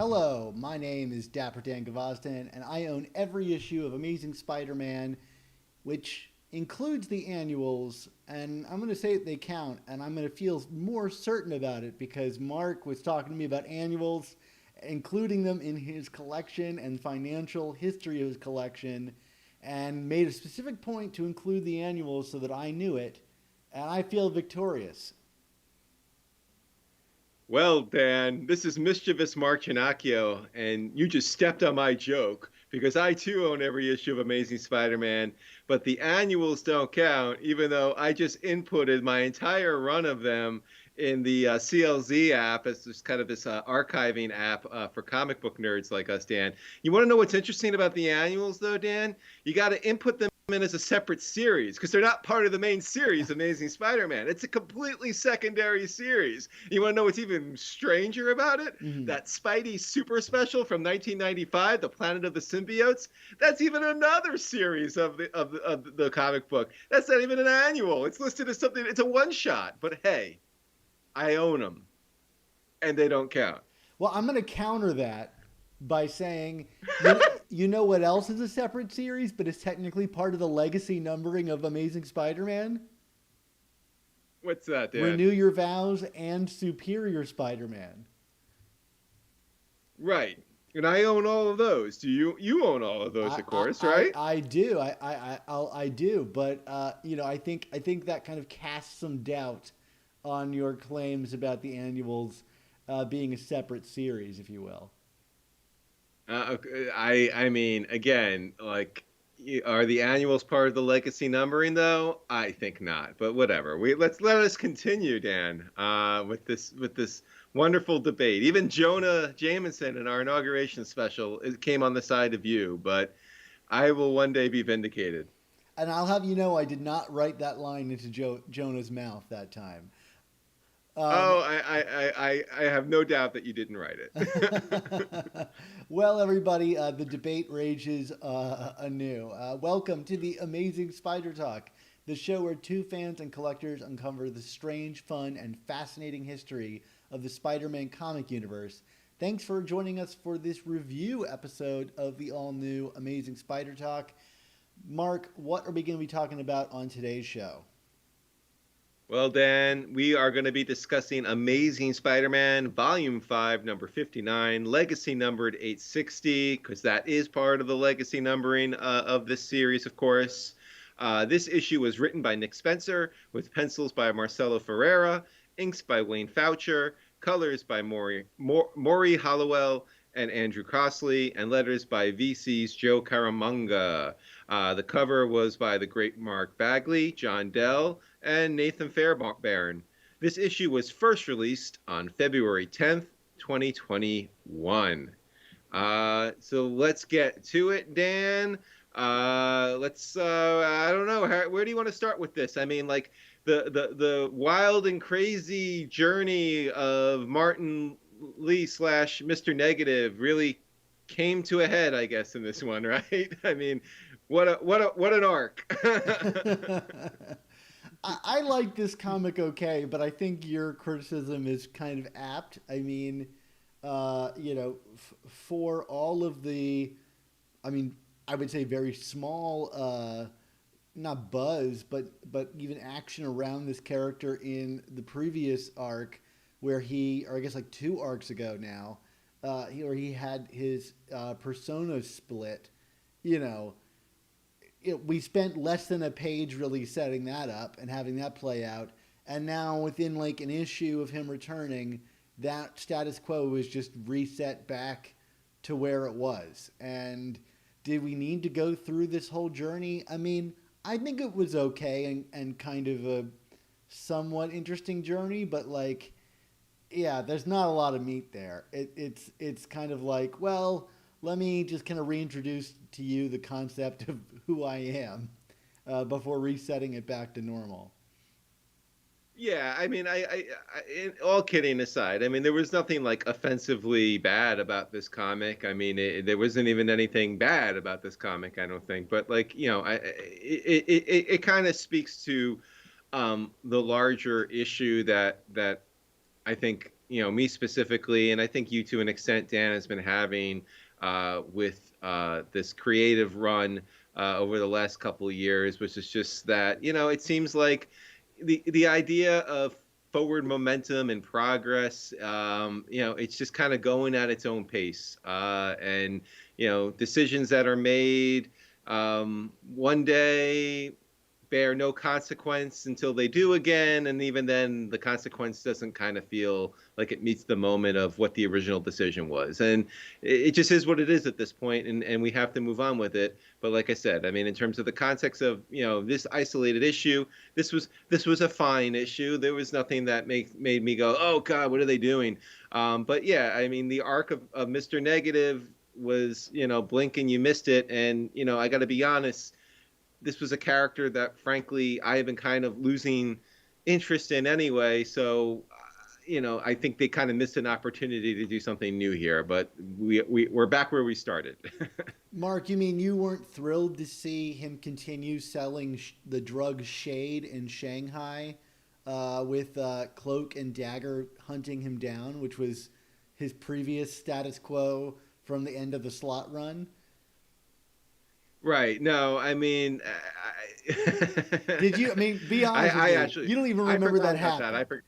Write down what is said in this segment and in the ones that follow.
Hello, my name is Dapper Dan Gavazdan, and I own every issue of Amazing Spider-Man, which includes the annuals, and I'm going to say that they count, and I'm going to feel more certain about it because Mark was talking to me about annuals, including them in his collection and financial history of his collection, and made a specific point to include the annuals so that I knew it, and I feel victorious. Well, Dan, this is mischievous Mark Ginocchio, and you just stepped on my joke because I too own every issue of Amazing Spider-Man, but the annuals don't count, even though I just inputted my entire run of them in the CLZ app as just kind of this archiving app for comic book nerds like us, Dan. You want to know what's interesting about the annuals, though, Dan? You got to input them in as a separate series because they're not part of the main series, Amazing Spider-Man. It's a completely secondary series. You want to know what's even stranger about it? Mhm. That Spidey Super Special from 1995, The Planet of the Symbiotes. That's even another series of the comic book. That's not even an annual. It's listed as something. It's a one shot. But hey, I own them, and they don't count. Well, I'm going to counter that by saying, you know what else is a separate series, but is technically part of the legacy numbering of Amazing Spider-Man? What's that, Dan? Renew Your Vows and Superior Spider-Man. Right. And I own all of those. Do you own all of those, I, of I, course, I, right? I do. I do. But, I think that kind of casts some doubt on your claims about the annuals being a separate series, if you will. I mean, again, like, are the annuals part of the legacy numbering though? I think not, but whatever. Let us continue, Dan, with this wonderful debate. Even Jonah Jameson in our inauguration special came on the side of you, but I will one day be vindicated. And I'll have you know, I did not write that line into Jonah's mouth that time. Um, Oh, I have no doubt that you didn't write it. well, everybody, the debate rages anew. Welcome to the Amazing Spider Talk, the show where two fans and collectors uncover the strange, fun, and fascinating history of the Spider Man comic universe. Thanks for joining us for this review episode of the all new Amazing Spider Talk. Mark, what are we going to be talking about on today's show? Well, Dan, we are going to be discussing Amazing Spider Man Volume 5, number 59, legacy numbered 860, because that is part of the legacy numbering of this series, of course. This issue was written by Nick Spencer, with pencils by Marcelo Ferreira, inks by Wayne Faucher, colors by Morry Hollowell and Andrew Crossley, and letters by VC's Joe Caramagna. The cover was by the great Mark Bagley, John Dell, and Nathan Fairbairn. This issue was first released on February 10th, 2021. So let's get to it, Dan. I don't know, where do you want to start with this? I mean, like, the wild and crazy journey of Martin Lee slash Mr. Negative really came to a head, I guess, in this one, right? I mean, what an arc. I like this comic okay, but I think your criticism is kind of apt. I mean, for all of the, I mean, I would say very small, not buzz, but even action around this character in the previous arc, where he, or I guess like two arcs ago now, where he had his persona split. You know, we spent less than a page really setting that up and having that play out, and now within like an issue of him returning, that status quo is just reset back to where it was. And did we need to go through this whole journey? I mean, I think it was okay and kind of a somewhat interesting journey, but like, yeah, there's not a lot of meat there. It's kind of like, well, let me just kind of reintroduce to you the concept of who I am before resetting it back to normal. Yeah, I mean, all kidding aside, I mean, there was nothing like offensively bad about this comic. I mean, there wasn't even anything bad about this comic, I don't think. But like, it kind of speaks to the larger issue that I think me specifically, and I think you to an extent, Dan, has been having with this creative run over the last couple of years, which is just that, it seems like the idea of forward momentum and progress, it's just kind of going at its own pace. And, decisions that are made one day bear no consequence until they do again, and even then the consequence doesn't kind of feel like it meets the moment of what the original decision was. And it just is what it is at this point, and we have to move on with it. But like I said, I mean, in terms of the context of this isolated issue, this was a fine issue. There was nothing that made me go, oh god, what are they doing? But yeah, I mean, the arc of Mr. Negative was, blink and you missed it. And I got to be honest, this was a character that, frankly, I have been kind of losing interest in anyway. So, I think they kind of missed an opportunity to do something new here. But we're back where we started. Mark, you mean you weren't thrilled to see him continue selling the drug Shade in Shanghai with Cloak and Dagger hunting him down, which was his previous status quo from the end of the slot run? Right. No, I mean, Did you? I mean, be honest with I me. actually You don't even I remember forgot that about that. happened.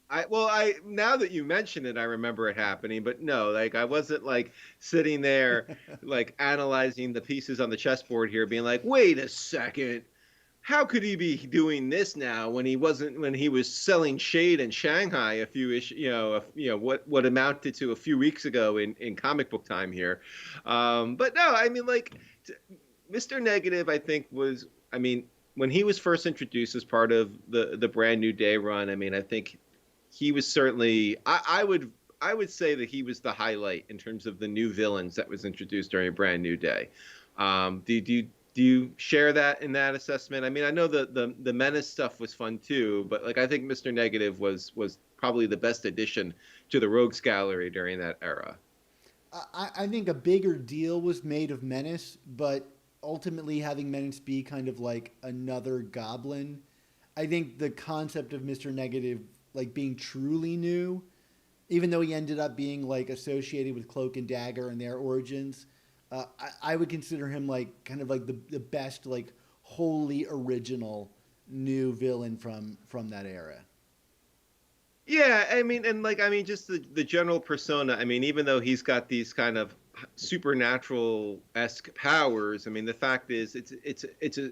I now that you mention it, I remember it happening. But no, like I wasn't like sitting there like analyzing the pieces on the chessboard here, being like, wait a second, how could he be doing this now when he was selling Shade in Shanghai a few ish, what amounted to a few weeks ago in comic book time here. But no, I mean, like Mr. Negative, I think I mean, when he was first introduced as part of the Brand New Day run, I mean, I think he was certainly, I would say that he was the highlight in terms of the new villains that was introduced during Brand New Day. Do you share that in that assessment? I mean, I know the Menace stuff was fun too, but like I think Mr. Negative was probably the best addition to the Rogues Gallery during that era. I think a bigger deal was made of Menace, but ultimately having Menace be kind of like another Goblin, I think the concept of Mr. Negative like being truly new, even though he ended up being like associated with Cloak and Dagger and their origins, I would consider him like kind of like the best like wholly original new villain from that era. Yeah, I mean, and like, I mean, just the general persona. I mean, even though he's got these kind of supernatural-esque powers, I mean, the fact is, it's a,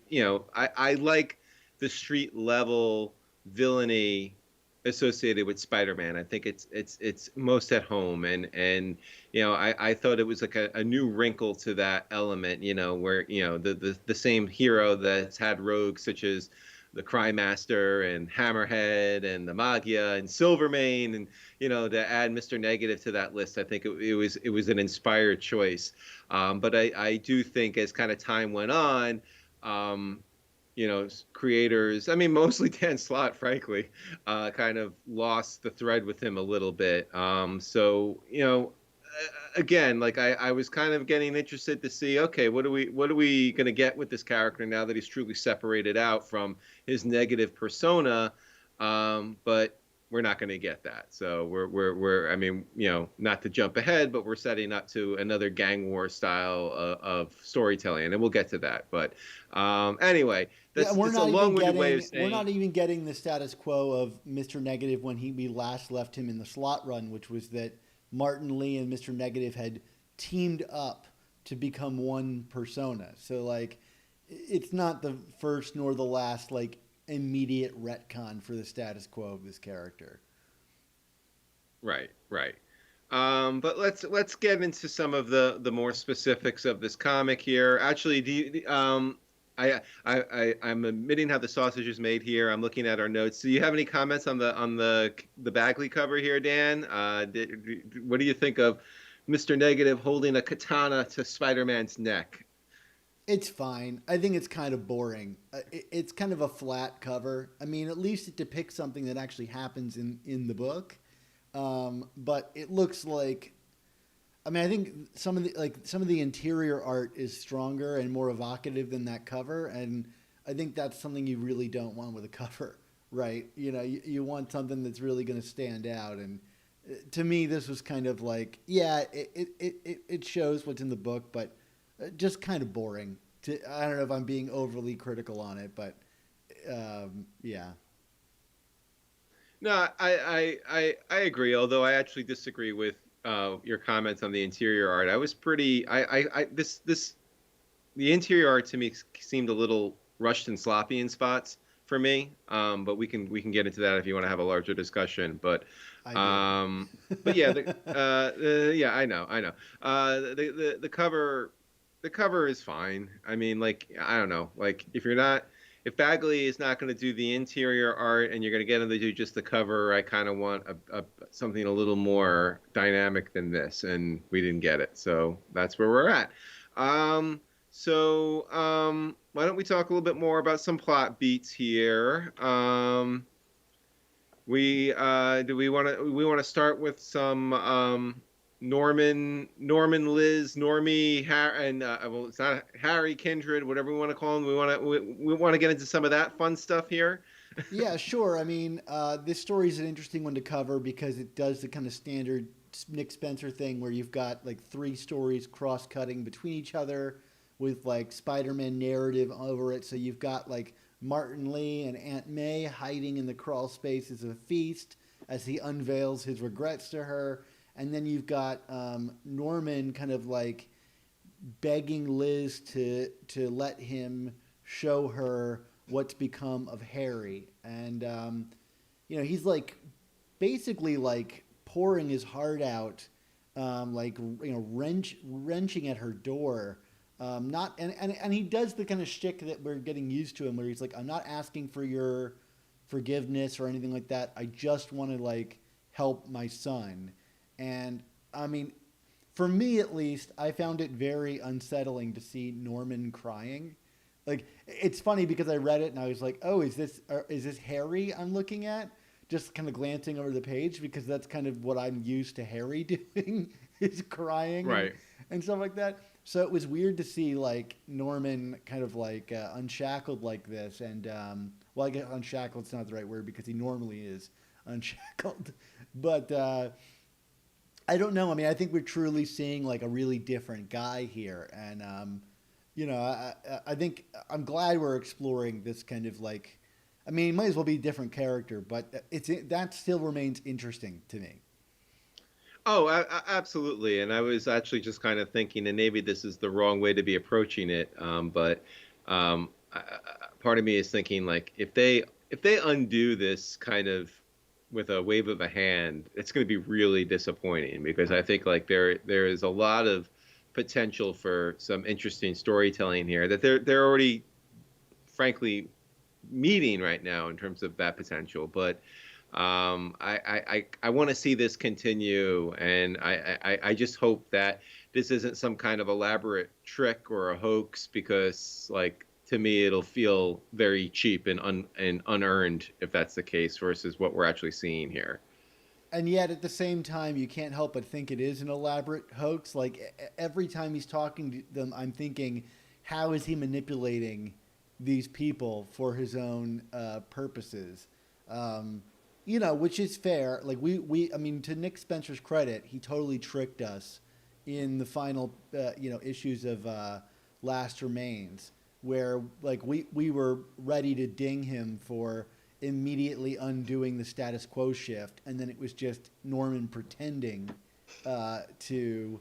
I like the street level villainy associated with Spider-Man. I think it's most at home, and I thought it was like a new wrinkle to that element, where the same hero that's had rogues such as the Crime Master and Hammerhead and the Magia and Silvermane, and to add Mr. Negative to that list, I think it was an inspired choice. But I do think as kind of time went on, creators, I mean, mostly Dan Slott, frankly, kind of lost the thread with him a little bit. So, again, like I was kind of getting interested to see, okay, what are we going to get with this character now that he's truly separated out from his negative persona? But we're not going to get that. So I mean, not to jump ahead, but we're setting up to another gang war style of storytelling, and we'll get to that. But anyway, Yeah, that's a long-winded way of we're saying. not even getting the status quo of Mr. Negative when we last left him in the slot run, which was that Martin Lee and Mr. Negative had teamed up to become one persona. So like, it's not the first nor the last like immediate retcon for the status quo of this character. Right, right. But let's get into some of the more specifics of this comic here. Actually, I'm admitting how the sausage is made here. I'm looking at our notes. Do you have any comments on the Bagley cover here, Dan? What do you think of Mr. Negative holding a katana to Spider-Man's neck? It's fine. I think it's kind of boring. It's kind of a flat cover. I mean, at least it depicts something that actually happens in the book. But it looks like, I mean, I think some of the interior art is stronger and more evocative than that cover, and I think that's something you really don't want with a cover, right? You want something that's really going to stand out, and to me, this was kind of like, yeah, it shows what's in the book, but just kind of boring. I don't know if I'm being overly critical on it, but yeah. No, I agree. Although I actually disagree with your comments on the interior art. I was pretty. This the interior art to me seemed a little rushed and sloppy in spots for me. But we can get into that if you want to have a larger discussion. I do. Um, but yeah, yeah, I know. The cover is fine. I mean, like I don't know, like if Bagley is not going to do the interior art and you're going to get him to do just the cover, I kind of want something a little more dynamic than this, and we didn't get it. So that's where we're at. Why don't we talk a little bit more about some plot beats here? We want to start with some Liz, Normie, Harry, and well, it's not Harry, Kindred, whatever we want to call them. We want to get into some of that fun stuff here. Yeah, sure. I mean, this story is an interesting one to cover because it does the kind of standard Nick Spencer thing where you've got like three stories cross-cutting between each other with like Spider-Man narrative over it. So you've got like Martin Lee and Aunt May hiding in the crawl spaces of a feast as he unveils his regrets to her. And then you've got Norman kind of like begging Liz to let him show her what's become of Harry, and he's like basically like pouring his heart out, like wrenching at her door. Not and he does the kind of shtick that we're getting used to him, where he's like, I'm not asking for your forgiveness or anything like that. I just want to like help my son, and I mean, for me at least, I found it very unsettling to see Norman crying. Like it's funny because I read it and I was like, "Oh, is this Harry I'm looking at?" Just kind of glancing over the page because that's kind of what I'm used to Harry doing is crying Right. and stuff like that. So it was weird to see like Norman kind of like unshackled like this, and well, I guess unshackled's not the right word because he normally is unshackled, but I don't know. I mean, I think we're truly seeing like a really different guy here, and I think I'm glad we're exploring this kind of like. I mean, it might as well be a different character, but that still remains interesting to me. Oh, absolutely. And I was actually just kind of thinking, and maybe this is the wrong way to be approaching it, but part of me is thinking like if they undo this kind of with a wave of a hand, it's going to be really disappointing because I think like there is a lot of potential for some interesting storytelling here that they're already frankly meeting right now in terms of that potential. But I want to see this continue, and I just hope that this isn't some kind of elaborate trick or a hoax because, like, to me, it'll feel very cheap and unearned if that's the case versus what we're actually seeing here. And yet, at the same time, you can't help but think it is an elaborate hoax. Like every time he's talking to them, I'm thinking, how is he manipulating these people for his own purposes? Um, which is fair. Like I mean, to Nick Spencer's credit, he totally tricked us in the final, issues of Last Remains, where like we were ready to ding him for immediately undoing the status quo shift, and then it was just Norman pretending to,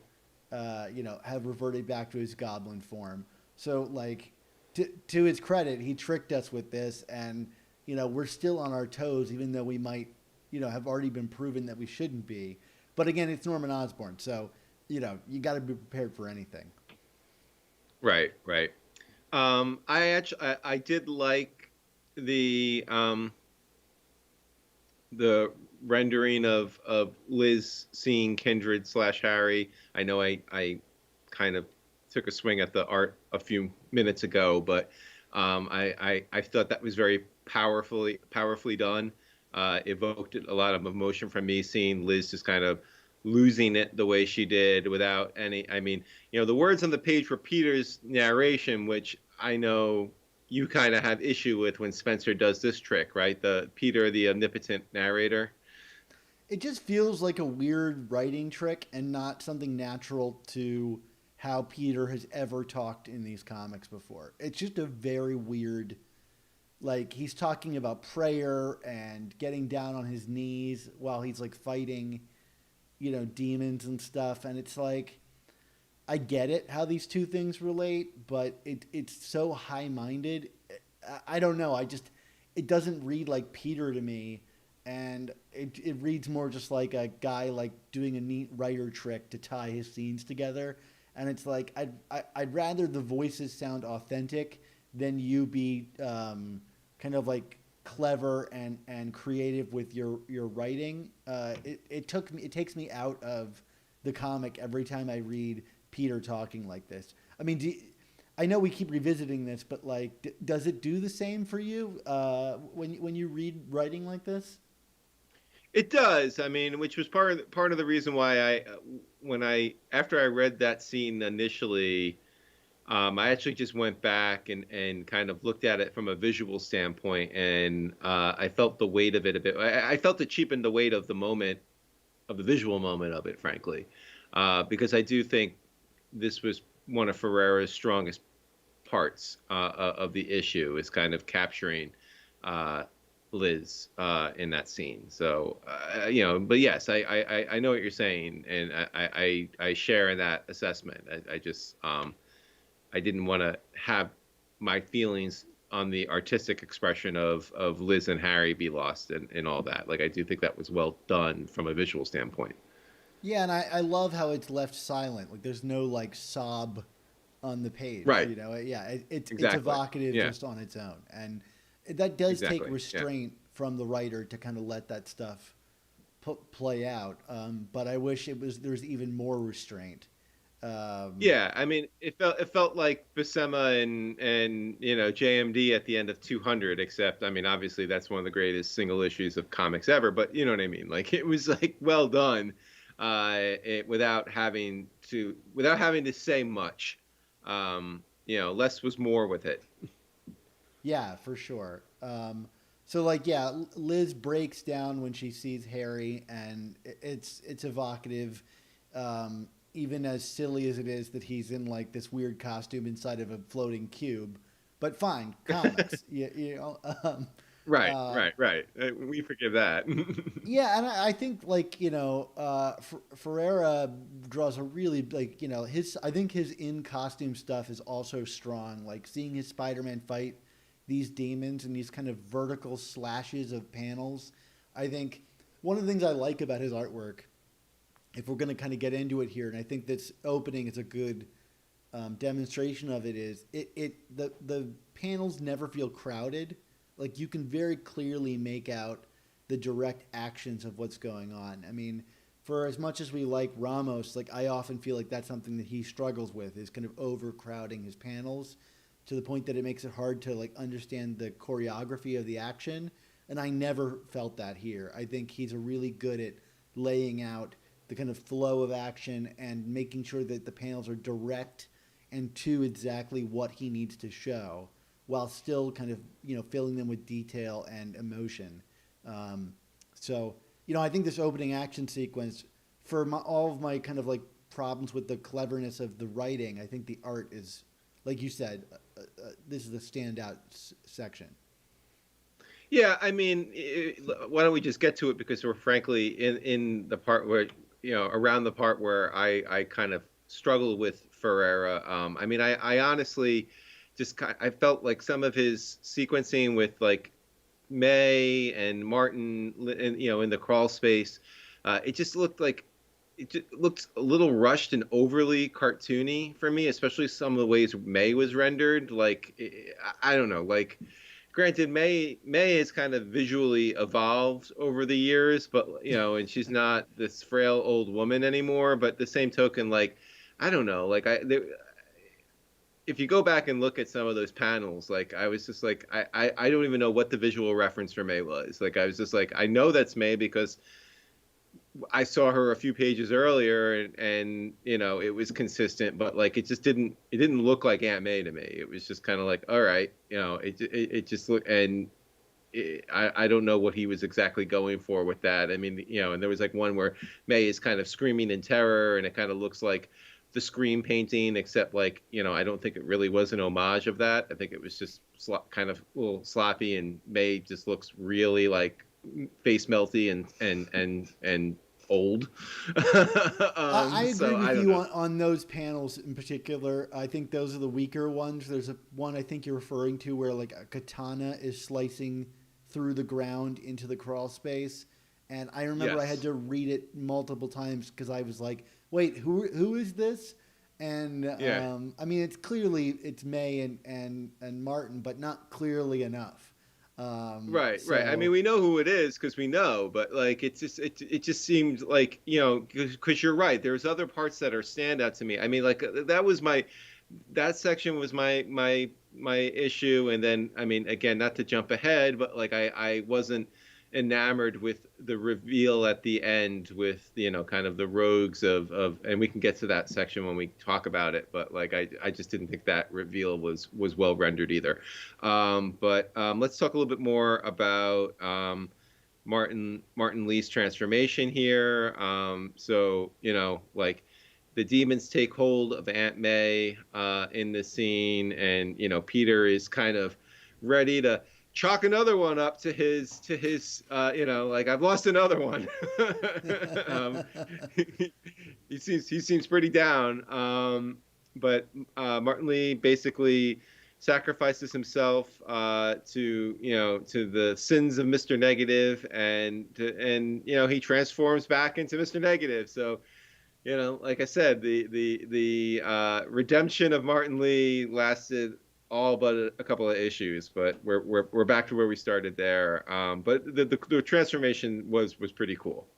have reverted back to his goblin form. So like, to his credit, he tricked us with this, and we're still on our toes, even though we might, have already been proven that we shouldn't be. But again, it's Norman Osborn, so you got to be prepared for anything. Right, right. I did like the um, the rendering of Liz seeing Kindred slash Harry. I know I kind of took a swing at the art a few minutes ago, but I thought that was very powerfully done. Evoked a lot of emotion from me seeing Liz just kind of losing it the way she did without any. I mean, the words on the page were Peter's narration, which I know you kind of have issue with when Spencer does this trick, right? The Peter, the omnipotent narrator. It just feels like a weird writing trick and not something natural to how Peter has ever talked in these comics before. It's just a very weird, like he's talking about prayer and getting down on his knees while he's like fighting, demons and stuff. And it's like, I get it how these two things relate, but it's so high minded. I don't know. It doesn't read like Peter to me, and it reads more just like a guy like doing a neat writer trick to tie his scenes together. And it's like I'd rather the voices sound authentic than you be kind of like clever and creative with your writing. It takes me out of the comic every time I read Peter talking like this. I mean, I know we keep revisiting this, but like, does it do the same for you when you read writing like this? It does. I mean, which was part of the reason why when I after I read that scene initially, I actually just went back and kind of looked at it from a visual standpoint, and I felt the weight of it a bit. I felt it cheapened the weight of the moment, of the visual moment of it, frankly, because I do think this was one of Ferreira's strongest parts of the issue, is kind of capturing uh, Liz in that scene. So but yes, I know what you're saying, and I share in that assessment. I just I didn't want to have my feelings on the artistic expression of Liz and Harry be lost and all that. Like, I do think that was well done from a visual standpoint. Yeah, and I love how it's left silent. Like there's no like sob on the page. Right. Yeah, it's Exactly. evocative Yeah. just on its own, and that does take Exactly. Yeah. restraint from the writer to kind of let that stuff play out. But I wish there's even more restraint. Um, Yeah, I mean, it felt like Buscema and JMD at the end of 200, except I mean, obviously that's one of the greatest single issues of comics ever, but you know what I mean? Like, it was like well done, without having to say much. Less was more with it. yeah, for sure. So like yeah, Liz breaks down when she sees Harry, and it's evocative. Even as silly as it is that he's in like this weird costume inside of a floating cube, but fine, comics. Right, Uh, right, right. We forgive that. yeah, and I think like Ferreira draws a really like his. I think his in costume stuff is also strong. Like seeing his Spider-Man fight these demons and these kind of vertical slashes of panels. I think one of the things I like about his artwork, if we're going to kind of get into it here, and I think this opening is a good demonstration of it, is the panels never feel crowded. Like you can very clearly make out the direct actions of what's going on. I mean, for as much as we like Ramos, like I often feel like that's something that he struggles with, is kind of overcrowding his panels to the point that it makes it hard to like understand the choreography of the action. And I never felt that here. I think he's really good at laying out the kind of flow of action and making sure that the panels are direct and to exactly what he needs to show, while still kind of filling them with detail and emotion. Um, so I think this opening action sequence, for all of my kind of like problems with the cleverness of the writing, I think the art is, like you said, this is a standout section. Yeah, I mean, why don't we just get to it, because we're frankly in the part where around the part where I kind of struggle with Ferreira. I mean, I honestly I felt like some of his sequencing with like May and Martin, and in the crawl space, it just looked like it just looked a little rushed and overly cartoony for me, especially some of the ways May was rendered. Like, I don't know, like, granted, May has kind of visually evolved over the years, but and she's not this frail old woman anymore. But the same token, like, I don't know, like, if you go back and look at some of those panels, like, I was just like, I don't even know what the visual reference for May was. Like, I was just like, I know that's May because I saw her a few pages earlier, and it was consistent, but like, it didn't look like Aunt May to me. It was just kind of like, all right, it just looked, and I don't know what he was exactly going for with that. I mean, and there was like one where May is kind of screaming in terror, and it kind of looks like the Scream painting, except like, I don't think it really was an homage of that. I think it was just kind of a little sloppy, and May just looks really like face melty and old. I agree So with I don't you know. on those panels in particular. I think those are the weaker ones. There's one I think you're referring to where like a katana is slicing through the ground into the crawl space, and I remember I had Yes. to read it multiple times because I was like, "Wait, who is this?" And Yeah. I mean, it's May and Martin, but not clearly enough. Right, right. I mean, So we know who it is because we know, but like it just seemed like, because you're right. There's other parts that are standout to me. I mean, like that section was my issue, and then I mean, again, not to jump ahead, but like I wasn't enamored with the reveal at the end with kind of the rogues of, and we can get to that section when we talk about it, but like I just didn't think that reveal was well rendered either. But let's talk a little bit more about Martin Lee's transformation here. So like the demons take hold of Aunt May in the scene, and Peter is kind of ready to chalk another one up to his like, I've lost another one. um, he seems pretty down. But Martin Lee basically sacrifices himself to the sins of Mr. Negative, and he transforms back into Mr. Negative. So like I said, the redemption of Martin Lee lasted all but a couple of issues, but we're back to where we started there. But the transformation was pretty cool.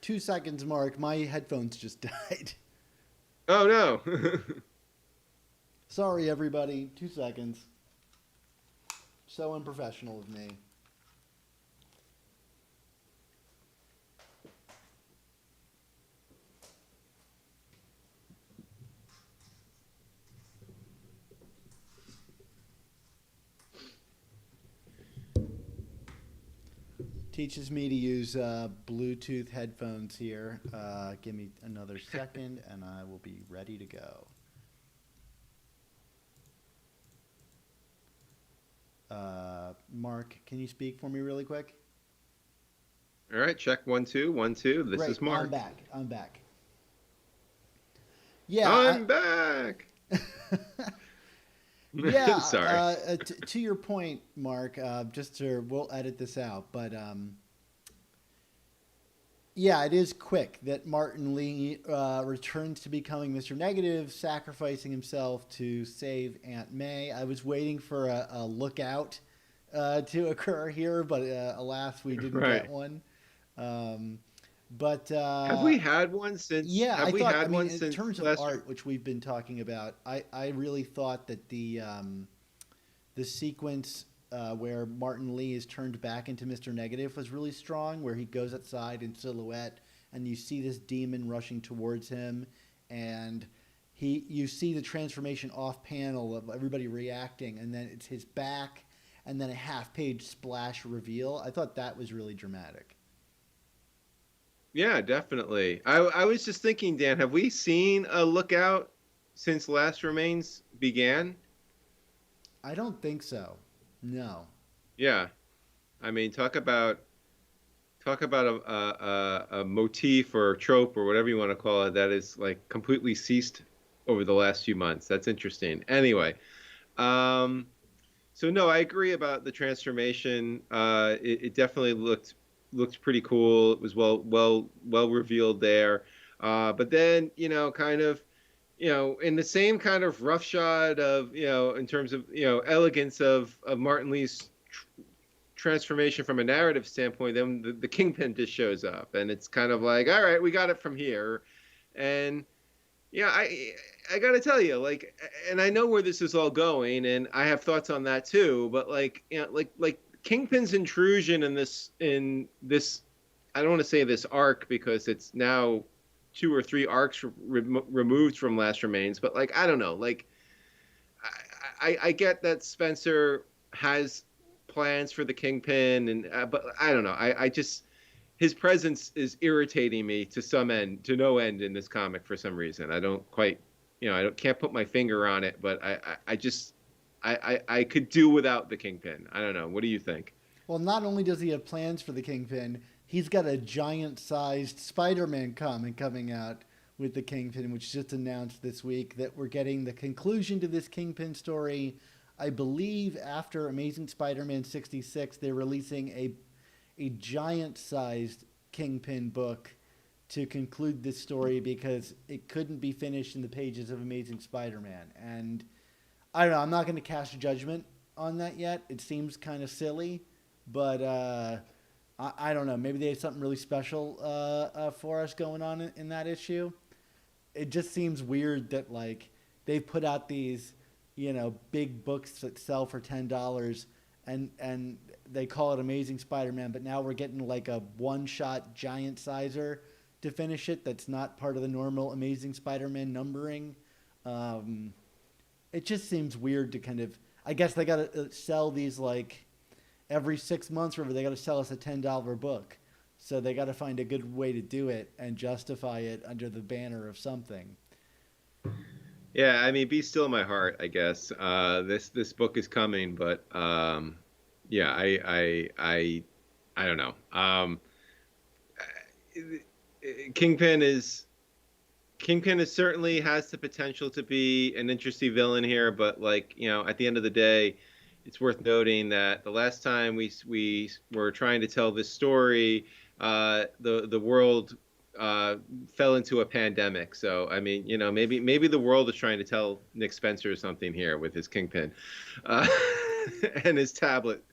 2 seconds, Mark. My headphones just died. Oh no. Sorry, everybody. 2 seconds. So unprofessional of me. Teaches me to use Bluetooth headphones here. Give me another second and I will be ready to go. Mark, can you speak for me really quick? All right, check 1 2 1 2. This Great. is Mark. I'm back. Yeah. I'm back. Yeah. Sorry. To your point, Mark. We'll edit this out, but yeah, it is quick that Martin Lee returns to becoming Mr. Negative, sacrificing himself to save Aunt May. I was waiting for a lookout to occur here, but alas, we didn't Right. get one. But Have we had one since? yeah, Have we I had mean, one in since terms of last? art, which we've been talking about, I really thought that the sequence where Martin Lee is turned back into Mr. Negative was really strong, where he goes outside in silhouette and you see this demon rushing towards him, and you see the transformation off panel of everybody reacting, and then it's his back, and then a half-page splash reveal. I thought that was really dramatic. Yeah, definitely. I was just thinking, Dan, have we seen a lookout since Last Remains began? I don't think so. No. Yeah. I mean, talk about a motif or trope or whatever you want to call it that is like completely ceased over the last few months. That's interesting. Anyway, um, so no, I agree about the transformation. It definitely looked pretty cool. It was well revealed there. But then kind of in the same kind of roughshod of in terms of elegance of Martin Lee's transformation from a narrative standpoint, then the Kingpin just shows up, and it's kind of like, all right, we got it from here, and yeah, I got to tell you, like, and I know where this is all going, and I have thoughts on that too. But like, like Kingpin's intrusion in this, I don't want to say this arc because it's now 2 or 3 arcs removed from Last Remains. But like, I don't know, like, I get that Spencer has plans for the Kingpin, and but I don't know. I just his presence is irritating me to no end in this comic for some reason. I don't quite, can't put my finger on it, but I just I could do without the Kingpin. I don't know. What do you think? Well, not only does he have plans for the Kingpin, he's got a giant-sized Spider-Man comic coming out with the Kingpin, which just announced this week that we're getting the conclusion to this Kingpin story. I believe after Amazing Spider-Man 66, they're releasing a giant-sized Kingpin book to conclude this story because it couldn't be finished in the pages of Amazing Spider-Man. And I don't know. I'm not going to cast a judgment on that yet. It seems kind of silly, but I don't know. Maybe they have something really special for us going on in that issue. It just seems weird that like they've put out these, big books that sell for $10 and they call it Amazing Spider-Man, but now we're getting like a one-shot giant sizer to finish it that's not part of the normal Amazing Spider-Man numbering. It just seems weird to kind of, I guess they got to sell these like every 6 months or whatever, they got to sell us a $10 book. So they got to find a good way to do it and justify it under the banner of something. Yeah, I mean, be still my heart, I guess. This book is coming, but yeah, I don't know. Kingpin is certainly has the potential to be an interesting villain here, but like, at the end of the day, it's worth noting that the last time we were trying to tell this story, the world fell into a pandemic. So I mean, maybe the world is trying to tell Nick Spencer something here with his Kingpin and his tablet.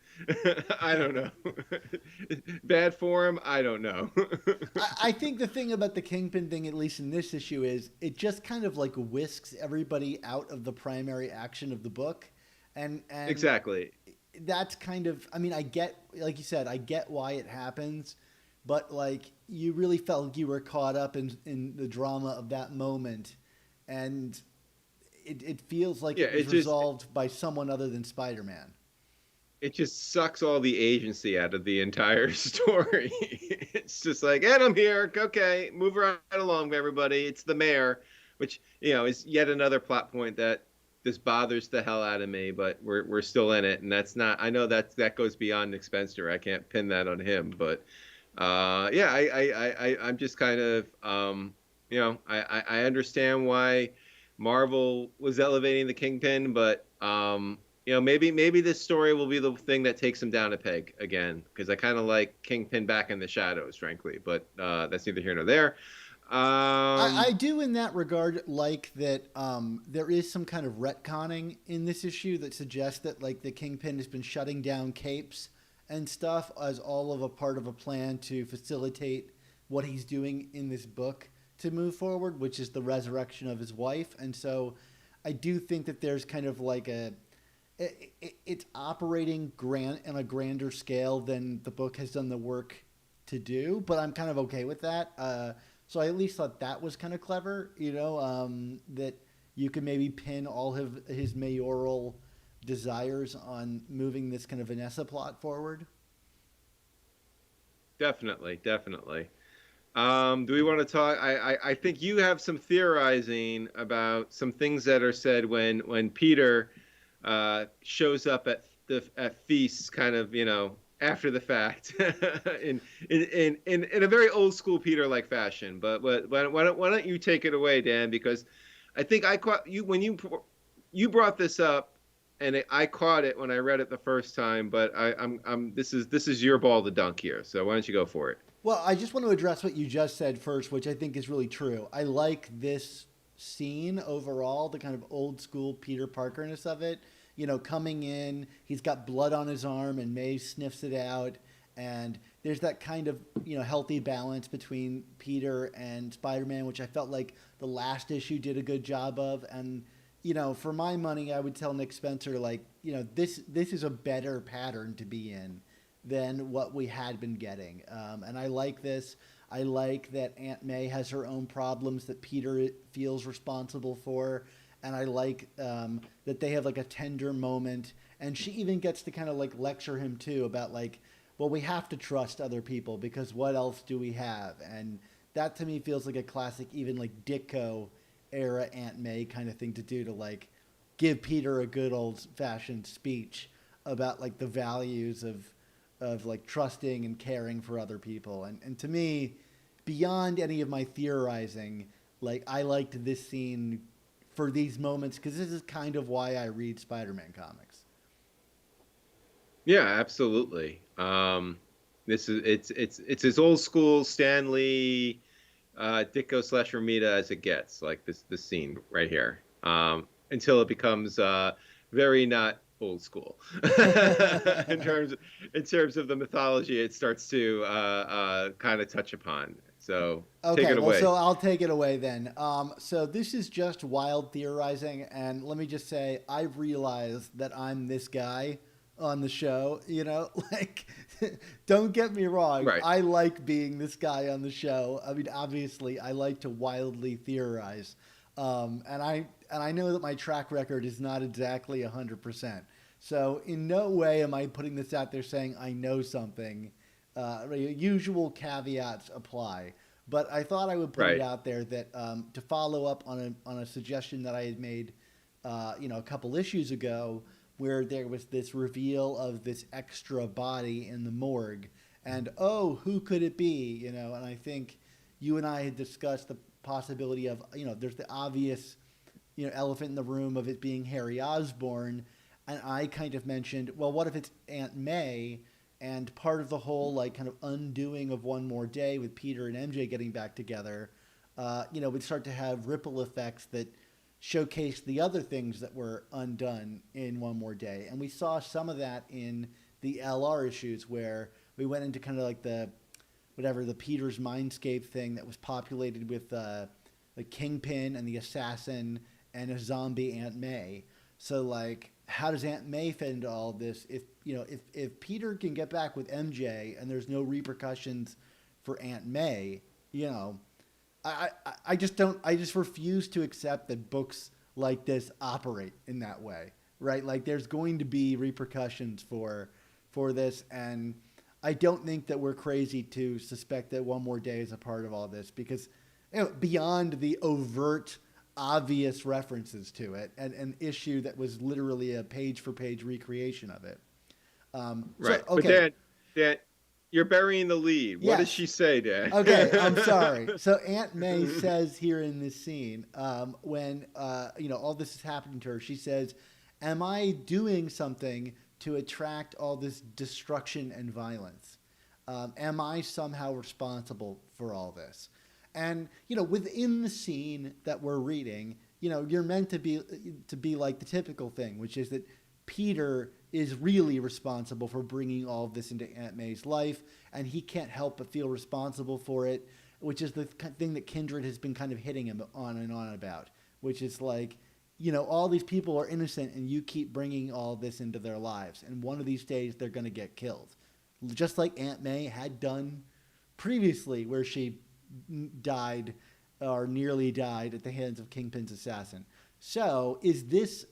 I don't know. Bad form? I don't know. I think the thing about the Kingpin thing, at least in this issue, is it just kind of like whisks everybody out of the primary action of the book. And exactly. That's kind of, I mean, I get, like you said, I get why it happens, but like you really felt like you were caught up in the drama of that moment. And it feels like it was resolved by someone other than Spider-Man. It just sucks all the agency out of the entire story. It's just like, and I'm here. Okay, move right along, everybody. It's the mayor, which is yet another plot point that this bothers the hell out of me. But we're still in it, and that's not. I know that goes beyond Nick Spencer. I can't pin that on him, but yeah, I'm just kind of I understand why Marvel was elevating the Kingpin, but maybe this story will be the thing that takes him down a peg again, because I kind of like Kingpin back in the shadows, frankly. But that's neither here nor there. I do, in that regard, like that there is some kind of retconning in this issue that suggests that like the Kingpin has been shutting down capes and stuff as all of a part of a plan to facilitate what he's doing in this book to move forward, which is the resurrection of his wife. And so I do think that there's kind of like it's operating on a grander scale than the book has done the work to do, but I'm kind of okay with that. So I at least thought that was kind of clever, that you could maybe pin all of his mayoral desires on moving this kind of Vanessa plot forward. Definitely. Do we want to talk? I think you have some theorizing about some things that are said when Peter shows up at feasts, kind of, after the fact, in a very old school Peter like fashion. But why don't you take it away, Dan? Because I think I caught you when you brought this up, and I caught it when I read it the first time. But this is your ball to dunk here. So why don't you go for it? Well, I just want to address what you just said first, which I think is really true. I like this scene overall, the kind of old school Peter Parker-ness of it. Coming in, he's got blood on his arm and May sniffs it out. And there's that kind of, healthy balance between Peter and Spider-Man, which I felt like the last issue did a good job of. And, for my money, I would tell Nick Spencer, like, this is a better pattern to be in than what we had been getting. And I like this. I like that Aunt May has her own problems that Peter feels responsible for. and I like that they have like a tender moment, and she even gets to kind of like lecture him too about like, well, we have to trust other people because what else do we have? And that to me feels like a classic, even like Ditko era Aunt May kind of thing to do, to like give Peter a good old fashioned speech about like the values of like trusting and caring for other people. And to me, beyond any of my theorizing, like I liked this scene for these moments because this is kind of why I read Spider-Man comics. Yeah, absolutely. This is it's as old school Stanley Ditko slash Romita as it gets, like this scene right here, until it becomes very not old school in terms in terms of the mythology it starts to kind of touch upon. So take Okay, it well, away. so I'll take it away then. So this is just wild theorizing, and let me just say, I've realized that I'm this guy on the show. You know, like, don't get me wrong, Right, I like being this guy on the show. I mean, obviously, I like to wildly theorize, and I know that my track record is not exactly 100%. So in no way am I putting this out there saying I know something. Usual caveats apply. But I thought I would put it right. out there that to follow up on a suggestion that I had made, a couple issues ago, where there was this reveal of this extra body in the morgue, and oh, who could it be? And I think you and I had discussed the possibility of, there's the obvious, elephant in the room of it being Harry Osborn, and I kind of mentioned, well, what if it's Aunt May? And part of the whole like kind of undoing of One More Day with Peter and MJ getting back together, would start to have ripple effects that showcase the other things that were undone in One More Day. And we saw some of that in the LR issues where we went into kind of like the whatever the Peter's Mindscape thing that was populated with the Kingpin and the Assassin and a zombie Aunt May. So like, how does Aunt May fit into all of this? If Peter can get back with MJ and there's no repercussions for Aunt May, you know, I just don't. I just refuse to accept that books like this operate in that way, right? Like there's going to be repercussions for this, and I don't think that we're crazy to suspect that One More Day is a part of all this because, beyond the overt, obvious references to it, and an issue that was literally a page for page recreation of it. So Right. But okay, Dan, you're burying the lead. What does yes, she say, Dan? okay, I'm sorry. So Aunt May says here in this scene, when all this is happening to her, she says, "Am I doing something to attract all this destruction and violence? Am I somehow responsible for all this?" And within the scene that we're reading, you're meant to be like the typical thing, which is that Peter is really responsible for bringing all of this into Aunt May's life, and he can't help but feel responsible for it, which is the thing that Kindred has been kind of hitting him on and on about, which is like, all these people are innocent, and you keep bringing all this into their lives, and one of these days they're going to get killed, just like Aunt May had done previously, where she died or nearly died at the hands of Kingpin's assassin. So, is this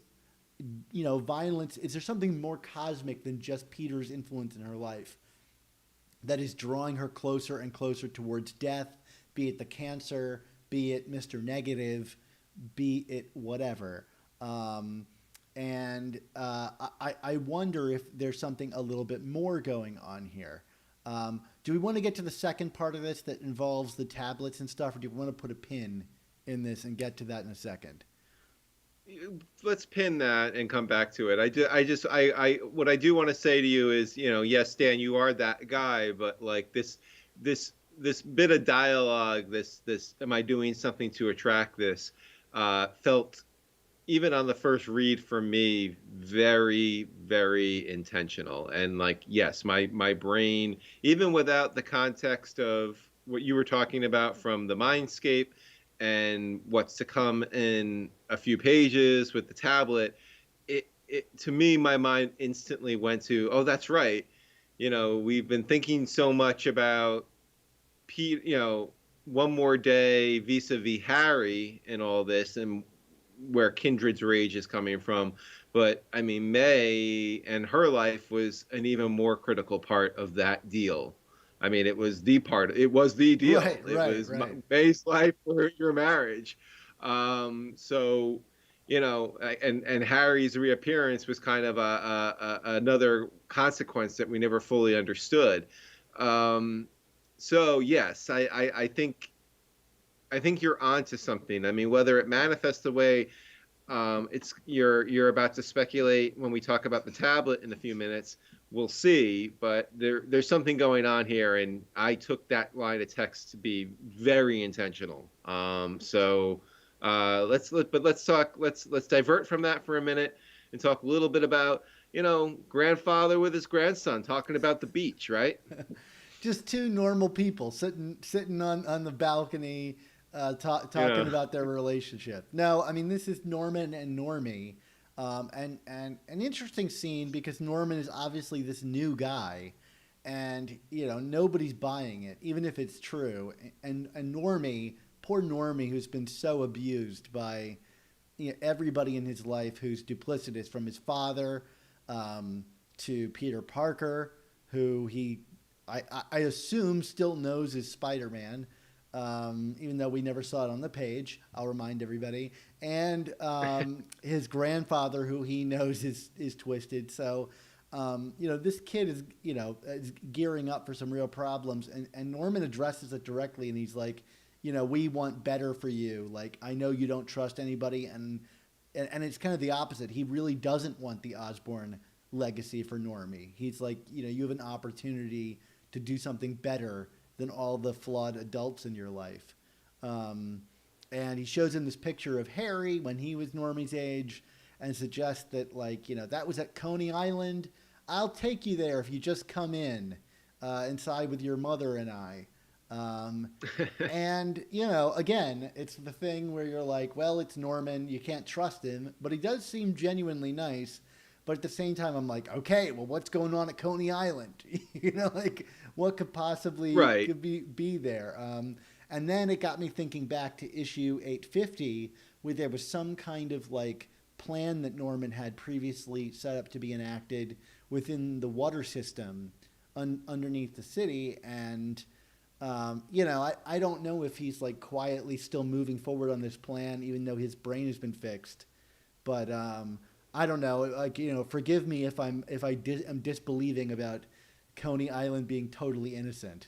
violence, is there something more cosmic than just Peter's influence in her life that is drawing her closer and closer towards death, be it the cancer, be it Mr. Negative, be it whatever? I wonder if there's something a little bit more going on here. Do we want to get to the second part of this that involves the tablets and stuff, or do we want to put a pin in this and get to that in a second? Let's pin that and come back to it. What I do want to say to you is, yes, Dan, you are that guy, but like this bit of dialogue, am I doing something to attract this, felt, even on the first read for me, very, very intentional. And like, yes, my brain, even without the context of what you were talking about from the Mindscape and what's to come in a few pages with the tablet, it to me, my mind instantly went to, oh, that's right. We've been thinking so much about Pete, One More Day vis-a-vis Harry and all this, and where Kindred's rage is coming from. But I mean, May and her life was an even more critical part of that deal. I mean, it was the deal. Right, It right, was right. May's life for your marriage. So, and Harry's reappearance was kind of another consequence that we never fully understood. Um, so yes, I think you're onto something. I mean, whether it manifests the way it's you're about to speculate when we talk about the tablet in a few minutes. We'll see, but there's something going on here, and I took that line of text to be very intentional. Let's divert from that for a minute and talk a little bit about grandfather with his grandson talking about the beach, right? Just two normal people sitting on the balcony, talking Yeah. about their relationship. No, I mean this is Norman and Normie, and an interesting scene because Norman is obviously this new guy, and nobody's buying it, even if it's true. And Normie, poor Normie, who's been so abused by everybody in his life, who's duplicitous, from his father to Peter Parker, who I assume still knows is Spider-Man, even though we never saw it on the page. I'll remind everybody. And his grandfather, who he knows is twisted. So, this kid is gearing up for some real problems. And Norman addresses it directly, and he's like, we want better for you. Like, I know you don't trust anybody. And it's kind of the opposite. He really doesn't want the Osborn legacy for Normie. He's like, you have an opportunity to do something better than all the flawed adults in your life. And he shows him this picture of Harry when he was Normie's age and suggests that, that was at Coney Island. I'll take you there if you just come inside with your mother and I. And, again, it's the thing where you're like, well, it's Norman. You can't trust him. But he does seem genuinely nice. But at the same time, I'm like, okay, well, what's going on at Coney Island? What could possibly Right. could be there? And then it got me thinking back to issue 850, where there was some kind of plan that Norman had previously set up to be enacted within the water system underneath the city. And, I don't know if he's quietly still moving forward on this plan, even though his brain has been fixed. But I don't know. Forgive me if I'm disbelieving about Coney Island being totally innocent.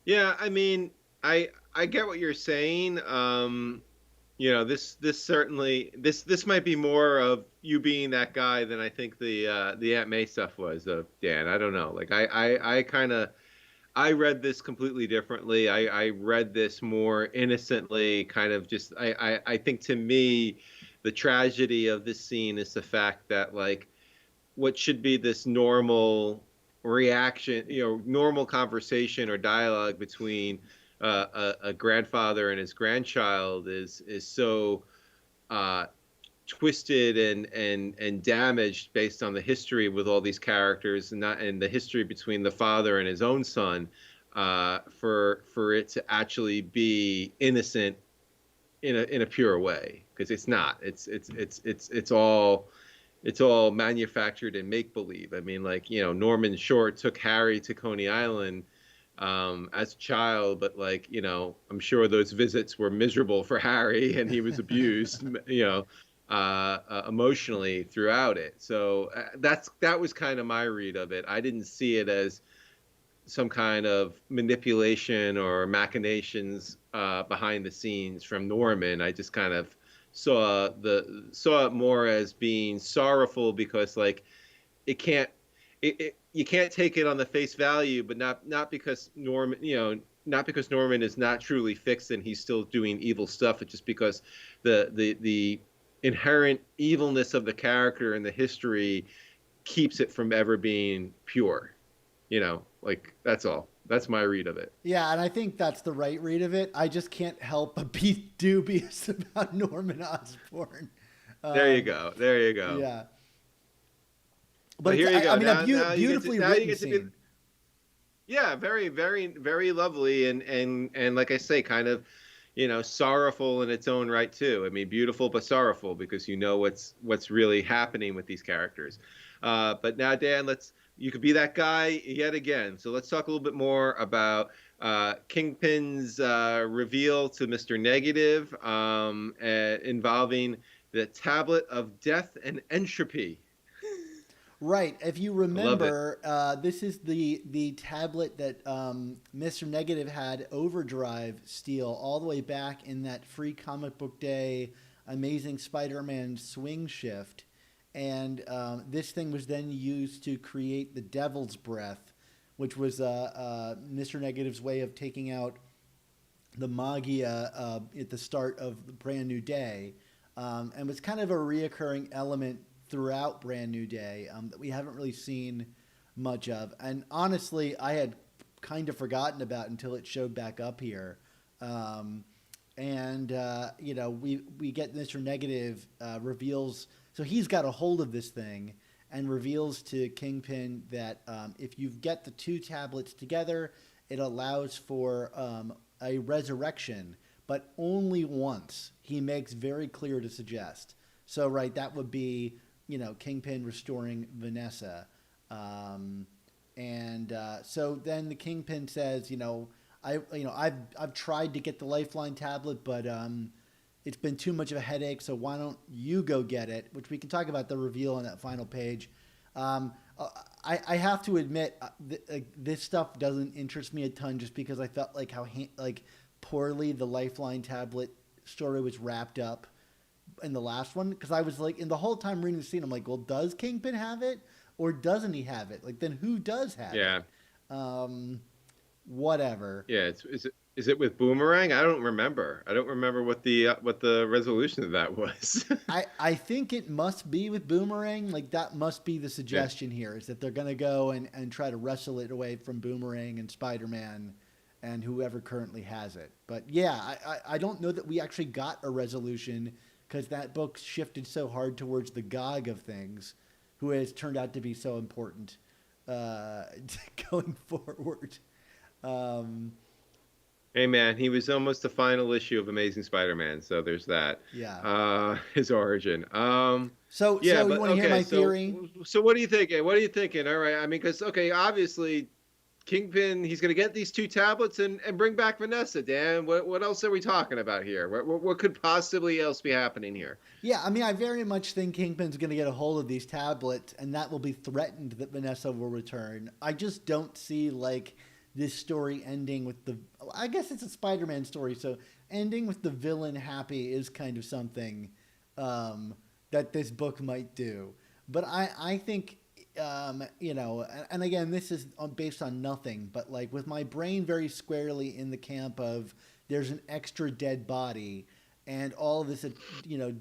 Yeah, I mean, I get what you're saying. This certainly this might be more of you being that guy than I think the Aunt May stuff was of Dan. I don't know. I kind of I read this completely differently. I read this more innocently, kind of just I think to me the tragedy of this scene is the fact that what should be this normal reaction, normal conversation or dialogue between a grandfather and his grandchild is so twisted and damaged based on the history with all these characters and the history between the father and his own son, for it to actually be innocent in a pure way, because it's not. It's all manufactured and make believe. I mean, Norman Short took Harry to Coney Island as a child, but I'm sure those visits were miserable for Harry, and he was abused, emotionally throughout it. So that was kind of my read of it. I didn't see it as some kind of manipulation or machinations behind the scenes from Norman. I just kind of saw it more as being sorrowful because it can't you can't take it on the face value, but not because Norman, not because Norman is not truly fixed and he's still doing evil stuff. It's just because the inherent evilness of the character and the history keeps it from ever being pure. That's all. That's my read of it. Yeah, and I think that's the right read of it. I just can't help but be dubious about Norman Osborn. There you Um, go. There you go. yeah, but But it's, here you I go. mean, a Now beautifully now you written get to be. scene. Yeah, very, very, very lovely, and like I say, kind of, sorrowful in its own right too. I mean, beautiful but sorrowful because you know what's really happening with these characters. But now, Dan, you could be that guy yet again. So let's talk a little bit more about Kingpin's reveal to Mr. Negative, involving the Tablet of Death and Entropy. Right. If you I love it. remember, this is the tablet that Mr. Negative had Overdrive steal all the way back in that free comic book day Amazing Spider-Man swing shift, and this thing was then used to create the Devil's Breath, which was Mr. Negative's way of taking out the Magia at the start of the Brand New Day, and was kind of a reoccurring element throughout Brand New Day that we haven't really seen much of. And honestly, I had kind of forgotten about until it showed back up here. We get Mr. Negative reveals, so he's got a hold of this thing and reveals to Kingpin that if you get the two tablets together, it allows for a resurrection, but only once. He makes very clear to suggest. So, right, that would be, Kingpin restoring Vanessa. So then the Kingpin says, I've tried to get the Lifeline tablet, but it's been too much of a headache. So why don't you go get it? Which we can talk about the reveal on that final page. I have to admit, this stuff doesn't interest me a ton, just because I felt like how poorly the Lifeline tablet story was wrapped up in the last one. Because I was like, in the whole time reading the scene, I'm like, well, does Kingpin have it or doesn't he have it? Like, then who does have Yeah. it? Whatever. Yeah. Is it with Boomerang? I don't remember. I don't remember what the resolution of that was. I think it must be with Boomerang. Like, that must be the Yeah. suggestion here, is that they're going to go and try to wrestle it away from Boomerang and Spider-Man and whoever currently has it. But yeah, I don't know that we actually got a resolution, because that book shifted so hard towards the GOG of things, who has turned out to be so important going forward. Um, Hey man, he was almost the final issue of Amazing Spider-Man, so there's that. yeah. His origin. So Yeah, you but want to hear okay, my so theory? so what are you thinking? What are you thinking? All right, I mean, because okay, obviously Kingpin, he's gonna get these two tablets and bring back Vanessa. Dan, what else are we talking about here? What could possibly else be happening here? Yeah, I mean, I very much think Kingpin's going to get a hold of these tablets, and that will be threatened that Vanessa will return. I just don't see, like, this story ending with the. I guess it's a Spider-Man story, so ending with the villain happy is kind of something that this book might do. But I think, and again, this is based on nothing, but like with my brain very squarely in the camp of there's an extra dead body, and all of this,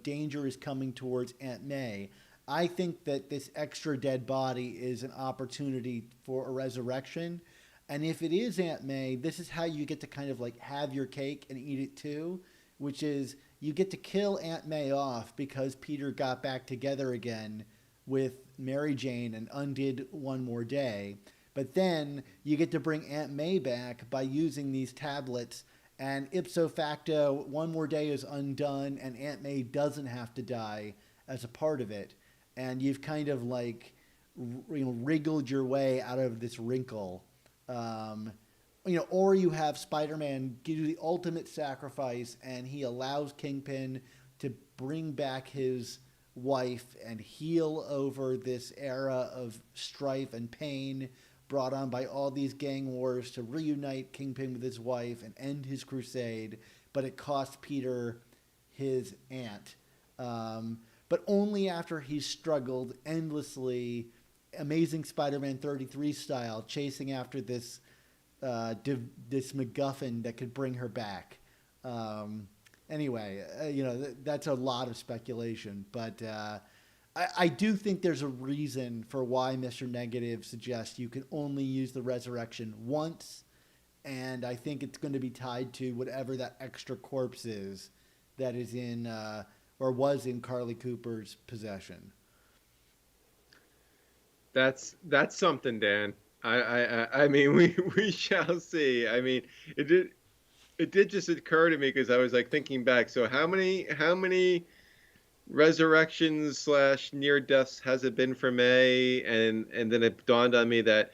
danger is coming towards Aunt May. I think that this extra dead body is an opportunity for a resurrection. And if it is Aunt May, this is how you get to kind of like have your cake and eat it too, which is you get to kill Aunt May off because Peter got back together again with Mary Jane and undid One More Day. But then you get to bring Aunt May back by using these tablets, and ipso facto, One More Day is undone, and Aunt May doesn't have to die as a part of it. And you've kind of like, wriggled your way out of this wrinkle. Um, or you have Spider-Man give you the ultimate sacrifice, and he allows Kingpin to bring back his wife and heal over this era of strife and pain brought on by all these gang wars, to reunite Kingpin with his wife and end his crusade. But it costs Peter his aunt. But only after he's struggled endlessly, Amazing Spider-Man 33 style, chasing after this this MacGuffin that could bring her back. Anyway, that's a lot of speculation, but I do think there's a reason for why Mr. Negative suggests you can only use the resurrection once, and I think it's going to be tied to whatever that extra corpse is that is in or was in Carly Cooper's possession. That's something, Dan. I mean, we shall see. I mean, it did. it did just occur to me because I was like thinking back. So how many resurrections slash near deaths has it been for May? And then it dawned on me that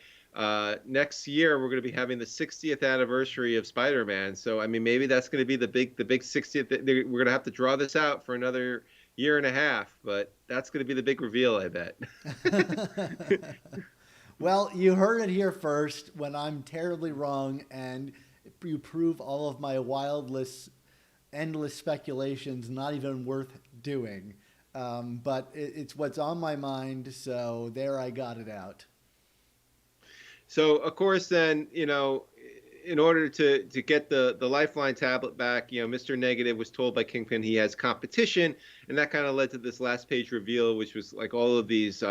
next year we're going to be having the 60th anniversary of Spider-Man. So I mean, maybe that's going to be the big 60th. We're going to have to draw this out for another year and a half, but that's going to be the big reveal, I bet. Well, you heard it here first when I'm terribly wrong and you prove all of my wildless, endless speculations not even worth doing. But it's what's on my mind, so there I got it out. So of course, then in order to get the Lifeline tablet back, Mr. Negative was told by Kingpin he has competition, and that kind of led to this last page reveal, which was like all of these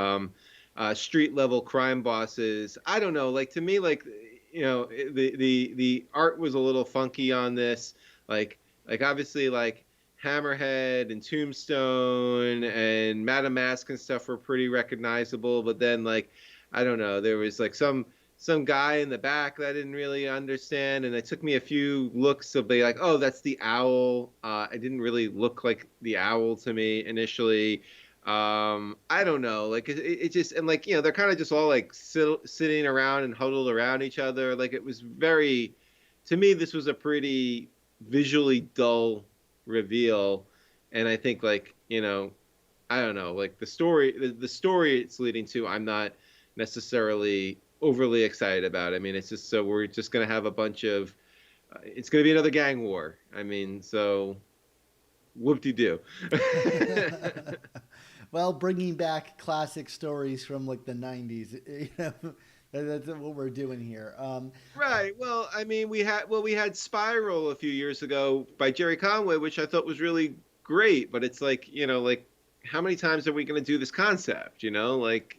street level crime bosses. I don't know, like to me, like the art was a little funky on this, like obviously like Hammerhead and Tombstone and Madame Mask and stuff were pretty recognizable, but then like I don't know, there was like some guy in the back that I didn't really understand, and it took me a few looks to be like, oh, that's the owl. It didn't really look like the owl to me initially. I don't know, like it just and like they're kind of just all like sitting around and huddled around each other. Like it was very, to me, this was a pretty visually dull reveal, and I think like I don't know, like the story it's leading to, I'm not necessarily overly excited about. I mean, it's just so we're just gonna have a bunch of, it's gonna be another gang war. I mean, so whoop de doo. Well, bringing back classic stories from like the '90s, that's what we're doing here. Right. Well, I mean, we had Spiral a few years ago by Jerry Conway, which I thought was really great. But it's like like how many times are we going to do this concept? Like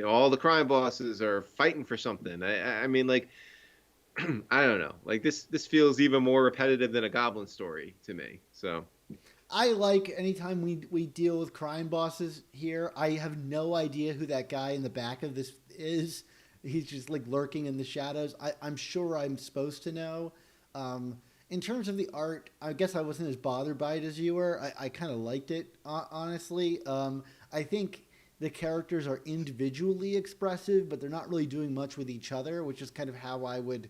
all the crime bosses are fighting for something. I mean, like I don't know. Like this feels even more repetitive than a Goblin story to me. So I like anytime we deal with crime bosses here. I have no idea who that guy in the back of this is. He's just like lurking in the shadows. I'm sure I'm supposed to know. In terms of the art, I guess I wasn't as bothered by it as you were. I kind of liked it, honestly. I think the characters are individually expressive, but they're not really doing much with each other, which is kind of how I would,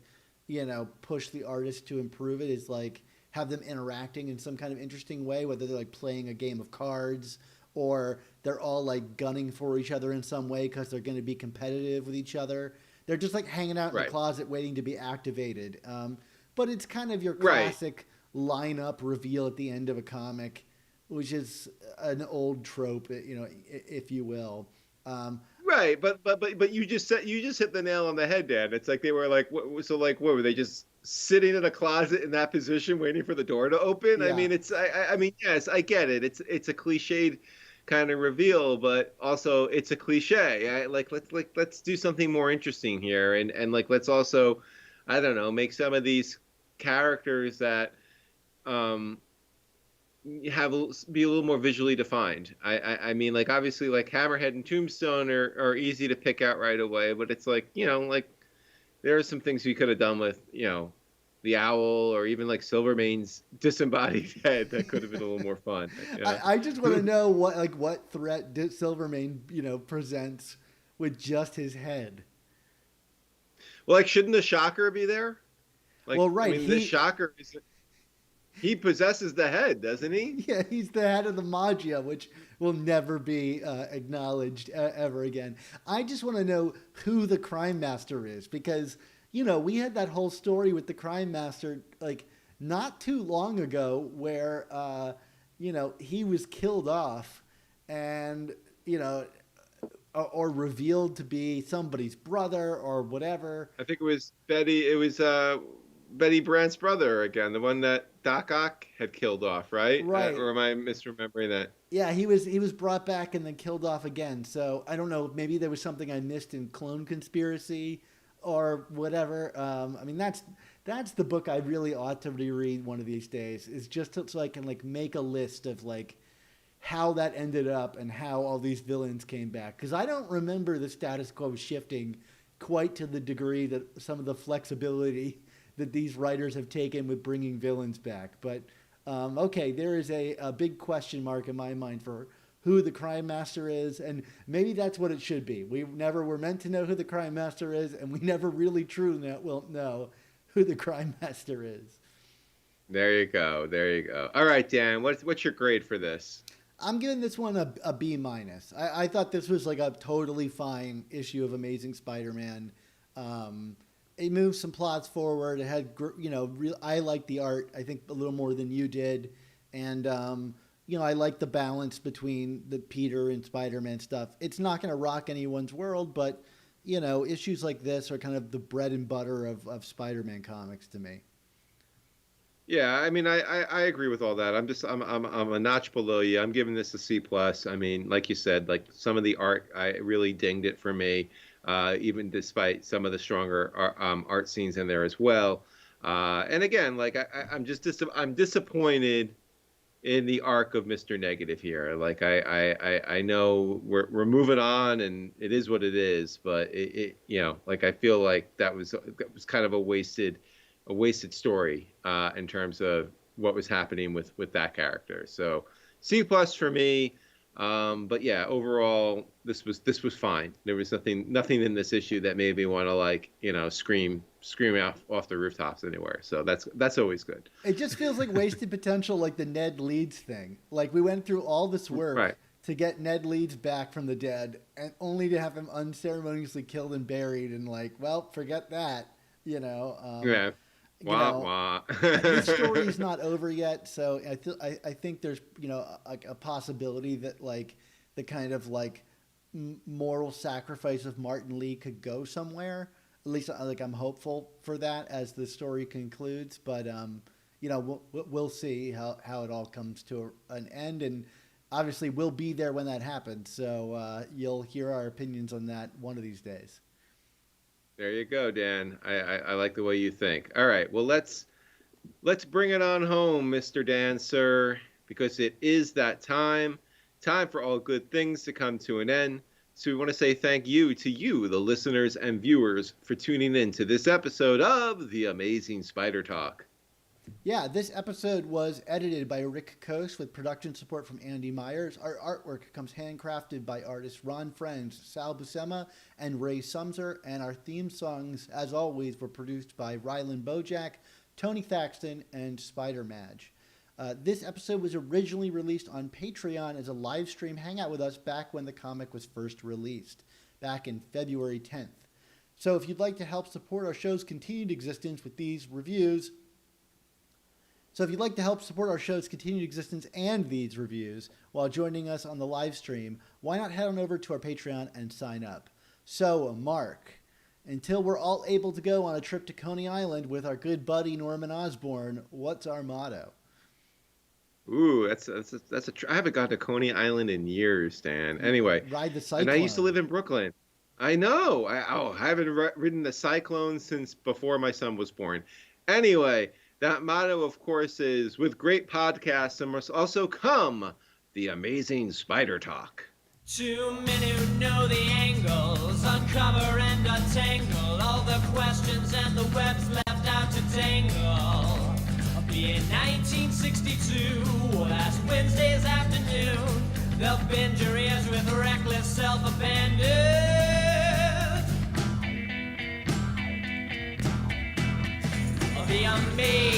push the artist to improve it, is like have them interacting in some kind of interesting way, whether they're like playing a game of cards or they're all like gunning for each other in some way because they're going to be competitive with each other. They're just like hanging out in the right, closet waiting to be activated. But it's kind of your right. classic lineup reveal at the end of a comic, which is an old trope, if you will. Right, but you just hit the nail on the head, Dan. It's like they were like, so like what were they just sitting in a closet in that position waiting for the door to open? I Yeah. mean, I mean, yes, I get it. It's a cliched kind of reveal, but also it's a cliche. Like let's do something more interesting here, and like let's also, I don't know, make some of these characters that um be a little more visually defined. I mean, like obviously, like Hammerhead and Tombstone are easy to pick out right away, but it's like like there are some things we could have done with the owl or even like Silvermane's disembodied head that could have been a little more fun. I just want to know what threat Silvermane presents with just his head. Well, like shouldn't the Shocker be there? Like Well, I right, mean, the Shocker is he possesses the head, doesn't he? yeah, he's the head of the Magia, which will never be acknowledged ever again. I just want to know who the Crime Master is because we had that whole story with the Crime Master like not too long ago where he was killed off and or revealed to be somebody's brother or whatever. I think it was Betty. It was Betty Brant's brother again, the one that Doc Ock had killed off, right? Right. Or am I misremembering that? Yeah, he was brought back and then killed off again. So I don't know. Maybe there was something I missed in Clone Conspiracy, or whatever. I mean, that's the book I really ought to reread one of these days. Is just so I can like make a list of like how that ended up and how all these villains came back. Because I don't remember the status quo shifting quite to the degree that some of the flexibility that these writers have taken with bringing villains back. But okay, there is a big question mark in my mind for who the crime master is, and maybe that's what it should be. We never were meant to know who the crime master is, and we never really truly will know who the crime master is. There you go. There you go. All right, Dan, what's your grade for this? I'm giving this one a B minus. I thought this was like a totally fine issue of Amazing Spider-Man. It moved some plots forward. It had, I liked the art, I think, a little more than you did. And, I like the balance between the Peter and Spider-Man stuff. It's not going to rock anyone's world, but, issues like this are kind of the bread and butter of Spider-Man comics to me. Yeah, I mean, I agree with all that. I'm a notch below you. I'm giving this a C plus. I mean, like you said, like some of the art, I really dinged it for me, even despite some of the stronger art scenes in there as well. And again, like I'm disappointed in the arc of Mr. Negative here. Like I know we're moving on, and it is what it is. But like I feel like that was kind of a wasted story in terms of what was happening with that character. So C plus for me. But yeah, overall this was fine. There was nothing in this issue that made me want to scream off the rooftops anywhere. So that's always good. It just feels like wasted potential, like the Ned Leeds thing. Like we went through all this work to get Ned Leeds back from the dead, and only to have him unceremoniously killed and buried, and forget that. Yeah. This story is not over yet, so I think there's a possibility that the kind of moral sacrifice of Martin Lee could go somewhere. At least I'm hopeful for that as the story concludes. But we'll see how it all comes to an end, and obviously we'll be there when that happens. So you'll hear our opinions on that one of these days. There you go, Dan. I like the way you think. All right, well let's bring it on home, Mr. Dan, sir, because it is that time for all good things to come to an end. So we want to say thank you to you, the listeners and viewers, for tuning in to this episode of The Amazing Spider Talk. Yeah, this episode was edited by Rick Coase with production support from Andy Myers. Our artwork comes handcrafted by artists Ron Friends, Sal Buscema, and Ray Sumser. And our theme songs, as always, were produced by Rylan Bojack, Tony Thaxton, and Spider Madge. This episode was originally released on Patreon as a live stream hangout with us back when the comic was first released, back in February 10th. So if you'd like to help support our show's continued existence with these reviews, and these reviews while joining us on the live stream, why not head on over to our Patreon and sign up? So, Mark, until we're all able to go on a trip to Coney Island with our good buddy Norman Osborn, what's our motto? Ooh, I haven't gone to Coney Island in years, Dan. Anyway, ride the Cyclone. And I used to live in Brooklyn. I know. I haven't ridden the Cyclone since before my son was born. Anyway, that motto, of course, is with great podcasts, there must also come the amazing Spider Talk. Two men who know the angles, uncover and untangle all the questions and the webs left out to tangle. In 1962, last Wednesday's afternoon, they'll bend your ears with reckless self-abandon. The amazing